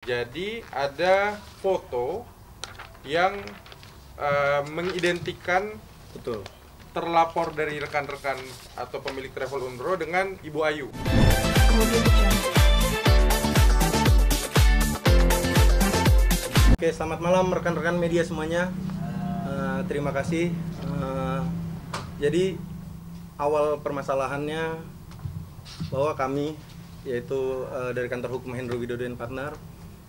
Jadi ada foto yang mengidentikan Betul. terlapor dari rekan-rekan atau pemilik travel umroh dengan Ibu Ayu. Oke, selamat malam rekan-rekan media semuanya. Terima kasih. Jadi awal permasalahannya bahwa kami, yaitu dari kantor hukum Hendro Widodo & Partner,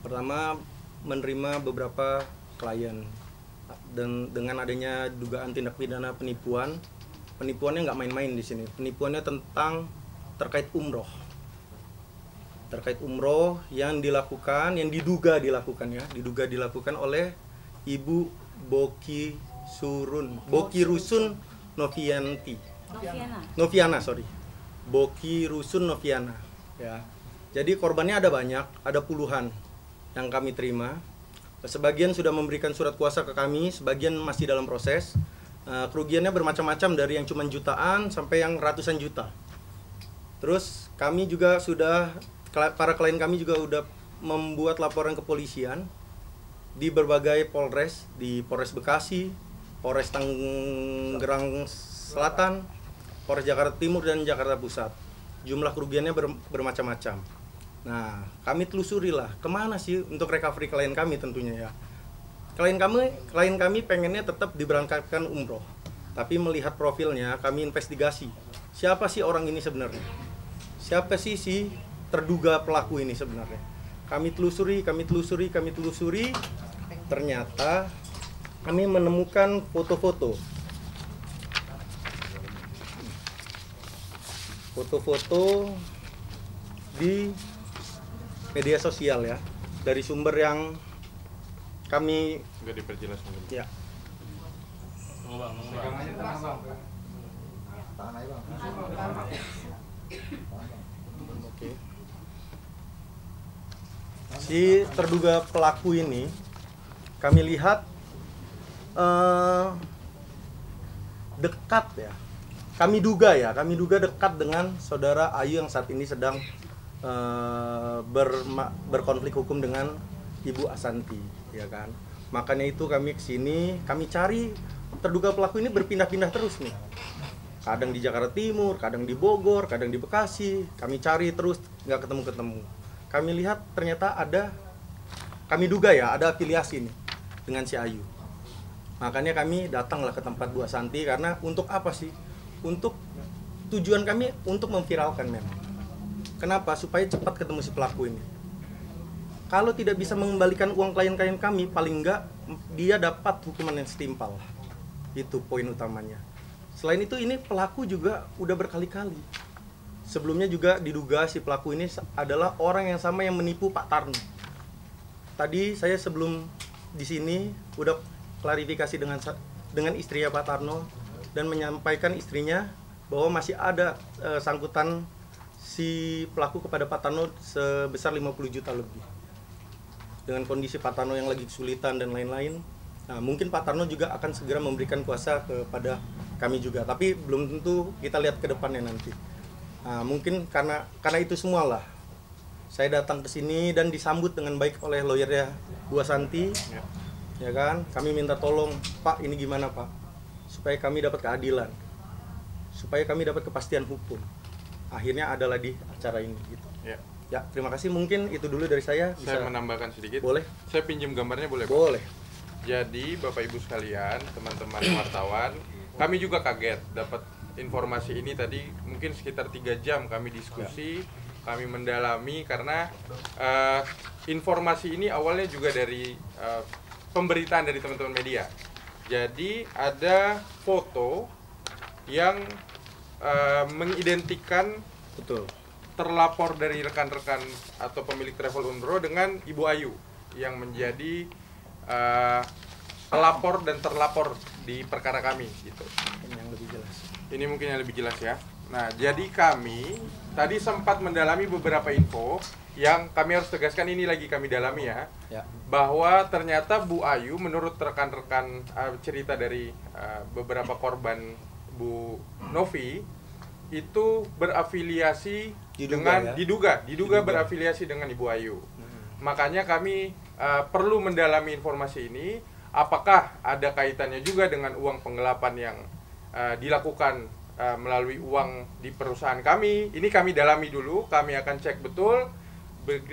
pertama menerima beberapa klien dan dengan adanya dugaan tindak pidana penipuannya nggak main-main di sini. Penipuannya terkait umroh yang diduga dilakukan oleh Ibu Boki Rusun Noviana, Boki Rusun Noviana, ya. Jadi korbannya ada banyak, ada puluhan yang kami terima. Sebagian sudah memberikan surat kuasa ke kami, sebagian masih dalam proses. Kerugiannya bermacam-macam, dari yang cuma jutaan sampai yang ratusan juta. Terus kami juga para klien kami juga udah membuat laporan ke polisian di berbagai Polres, di Polres Bekasi, Polres Tangerang Selatan, Polres Jakarta Timur, dan Jakarta Pusat. Jumlah kerugiannya bermacam-macam. Nah, kami telusuri lah kemana sih untuk recovery klien kami tentunya, ya. Klien kami pengennya tetap diberangkatkan umroh, tapi melihat profilnya kami investigasi. Siapa sih orang ini sebenarnya? Siapa sih si terduga pelaku ini sebenarnya? Kami telusuri. Ternyata kami menemukan foto-foto di media sosial, ya, dari sumber yang kami Nggak diperjelas mungkin. ya. Oke. Si terduga pelaku ini kami lihat dekat, ya. Kami duga dekat dengan saudara Ayu yang saat ini sedang berkonflik hukum dengan Ibu Asanti, ya kan. Makanya itu kami kesini, kami cari terduga pelaku ini berpindah-pindah terus nih. Kadang di Jakarta Timur, kadang di Bogor, kadang di Bekasi. Kami cari terus, nggak ketemu-ketemu. Kami lihat ternyata kami duga ya ada afiliasi nih dengan si Ayu. Makanya kami datanglah ke tempat Bu Asanti, karena untuk apa sih? Untuk tujuan kami untuk memviralkan memang. Kenapa? Supaya cepat ketemu si pelaku ini. Kalau tidak bisa mengembalikan uang klien-klien kami, paling enggak dia dapat hukuman yang setimpal. Itu poin utamanya. Selain itu, ini pelaku juga udah berkali-kali. Sebelumnya juga diduga si pelaku ini adalah orang yang sama yang menipu Pak Tarno. Tadi saya sebelum di sini udah klarifikasi dengan istrinya Pak Tarno dan menyampaikan istrinya bahwa masih ada sangkutan si pelaku kepada Pak Tarno sebesar 50 juta lebih. Dengan kondisi Pak Tarno yang lagi kesulitan dan lain-lain, nah, mungkin Pak Tarno juga akan segera memberikan kuasa kepada kami juga. Tapi belum tentu, kita lihat ke depannya nanti. Nah, mungkin karena itu semua lah, saya datang ke sini dan disambut dengan baik oleh lawyernya Bu Asanti, ya kan. Kami minta tolong, Pak, ini gimana Pak, supaya kami dapat keadilan, supaya kami dapat kepastian hukum. Akhirnya adalah di acara ini gitu. Ya, terima kasih. Mungkin itu dulu dari saya. Saya menambahkan sedikit. Boleh? Saya pinjam gambarnya boleh, Pak? Boleh. Jadi Bapak Ibu sekalian, teman-teman wartawan, kami juga kaget dapat informasi ini tadi. Mungkin sekitar 3 jam kami diskusi, kami mendalami, karena informasi ini awalnya juga dari pemberitaan dari teman-teman media. Jadi ada foto yang mengidentikan Betul. terlapor dari rekan-rekan atau pemilik travel umroh dengan Ibu Ayu yang menjadi pelapor dan terlapor di perkara kami gitu. Ini yang lebih jelas. Ini mungkin yang lebih jelas, ya. Nah, jadi kami tadi sempat mendalami beberapa info yang kami harus tegaskan, ini lagi kami dalami, ya. Bahwa ternyata Bu Ayu, menurut rekan-rekan cerita dari beberapa korban Bu Novi, itu berafiliasi diduga berafiliasi dengan Ibu Ayu. Makanya kami perlu mendalami informasi ini, apakah ada kaitannya juga dengan uang penggelapan yang dilakukan melalui uang di perusahaan kami. Ini kami dalami dulu, kami akan cek betul.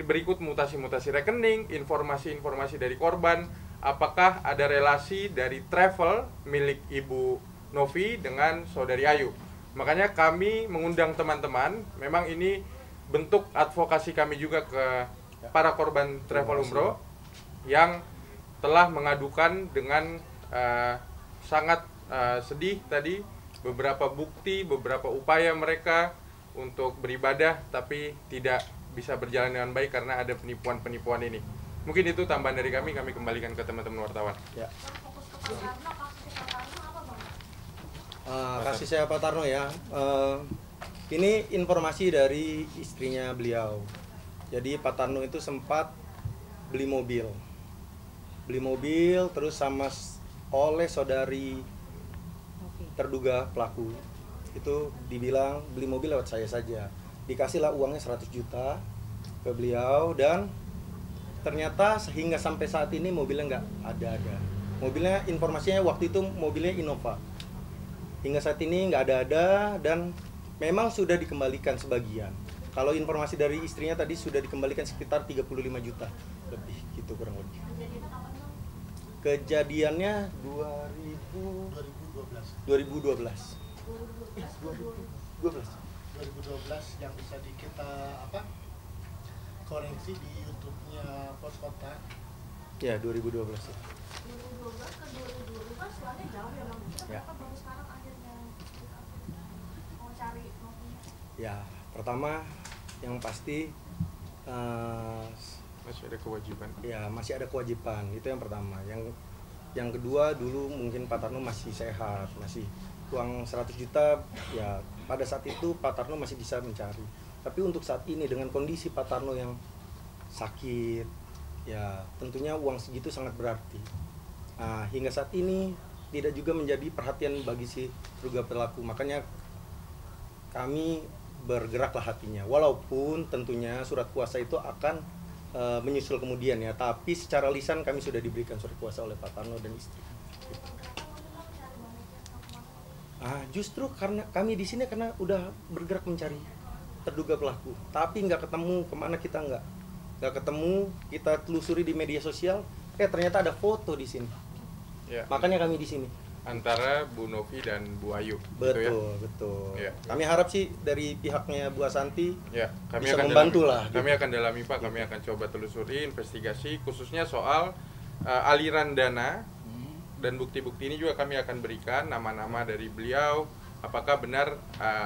Berikut mutasi-mutasi rekening, informasi-informasi dari korban, apakah ada relasi dari travel milik Ibu Novi dengan Saudari Ayu. Makanya kami mengundang teman-teman, memang ini bentuk advokasi kami juga ke para korban travel umroh yang telah mengadukan dengan sangat sedih tadi beberapa bukti, beberapa upaya mereka untuk beribadah tapi tidak bisa berjalan dengan baik karena ada penipuan-penipuan ini. Mungkin itu tambahan dari kami kembalikan ke teman-teman wartawan. Ya. Kasih saya Pak Tarno ya. Ini informasi dari istrinya beliau. Jadi Pak Tarno itu sempat beli mobil terus sama oleh saudari terduga pelaku itu dibilang beli mobil lewat saya saja. Dikasihlah uangnya 100 juta ke beliau dan ternyata sehingga sampai saat ini mobilnya nggak ada. Mobilnya informasinya waktu itu mobilnya Innova. Hingga saat ini nggak ada dan memang sudah dikembalikan sebagian. Kalau informasi dari istrinya tadi sudah dikembalikan sekitar 35 juta lebih gitu kurang lebih. Kejadiannya 2012 yang bisa kita koreksi di YouTube-nya Pos Kota. Ya, 2012 ya. 2012 ke 2012 soalnya jauh ya Bang. Kenapa baru sekarang akhirnya mau cari mobilnya? Ya, pertama yang pasti Masih ada kewajiban. ya masih ada kewajiban, itu yang pertama. Yang kedua, dulu mungkin Pak Tarno masih sehat, masih uang 100 juta ya pada saat itu Pak Tarno masih bisa mencari. Tapi untuk saat ini dengan kondisi Pak Tarno yang sakit, ya tentunya uang segitu sangat berarti. Nah, hingga saat ini tidak juga menjadi perhatian bagi si terduga pelaku. Makanya kami bergeraklah hatinya. Walaupun tentunya surat kuasa itu akan menyusul kemudian ya. Tapi secara lisan kami sudah diberikan surat kuasa oleh Pak Tarno dan istri. Justru karena kami di sini karena udah bergerak mencari terduga pelaku, tapi nggak ketemu kemana kita nggak ketemu. Kita telusuri di media sosial, ternyata ada foto di sini. Ya. Makanya kami di sini. Antara Bu Novi dan Bu Ayu. Betul, gitu ya? betul. Ya. Kami harap sih dari pihaknya Bu Asanti Ya, kami bisa akan membantu dalami. lah. Kami akan dalami Pak, kami akan coba telusuri, investigasi, khususnya soal aliran dana dan bukti-bukti ini juga kami akan berikan nama-nama dari beliau. Apakah benar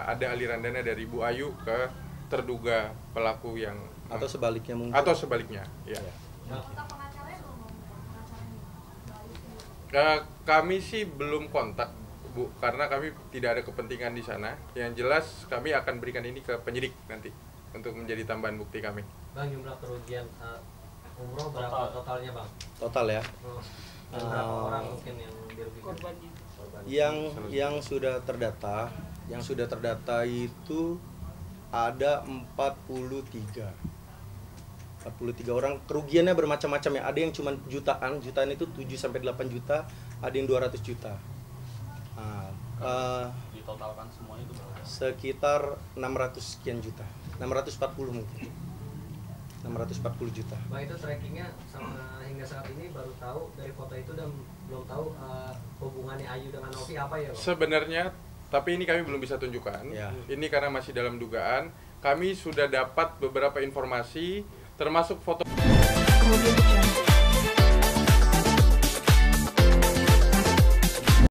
ada aliran dana dari Bu Ayu ke terduga pelaku yang atau sebaliknya mungkin. atau sebaliknya? Ya. Kontak pengacaranya belum Bang? Pengacaranya Mbak Ayu sendiri. Kami sih belum kontak Bu, karena kami tidak ada kepentingan di sana. Yang jelas kami akan berikan ini ke penyidik nanti untuk menjadi tambahan bukti kami. Bang, jumlah kerugian umroh berapa totalnya Bang? Total ya. Dan berapa orang mungkin yang dirugikan? Korbannya. Yang sudah terdata itu ada 43 orang. Kerugiannya bermacam-macam ya. Ada yang cuma jutaan itu 7 sampai 8 juta, ada yang 200 juta. Ditotalkan semuanya itu berapa? Sekitar 600 sekian juta. 640 mungkin. 640 juta. Bang, itu trackingnya sama hingga saat ini baru tahu dari foto itu dan belum tahu hubungannya Ayu dengan Novi apa ya Bang? Sebenarnya, tapi ini kami belum bisa tunjukkan. Ya. Ini karena masih dalam dugaan. Kami sudah dapat beberapa informasi, termasuk foto.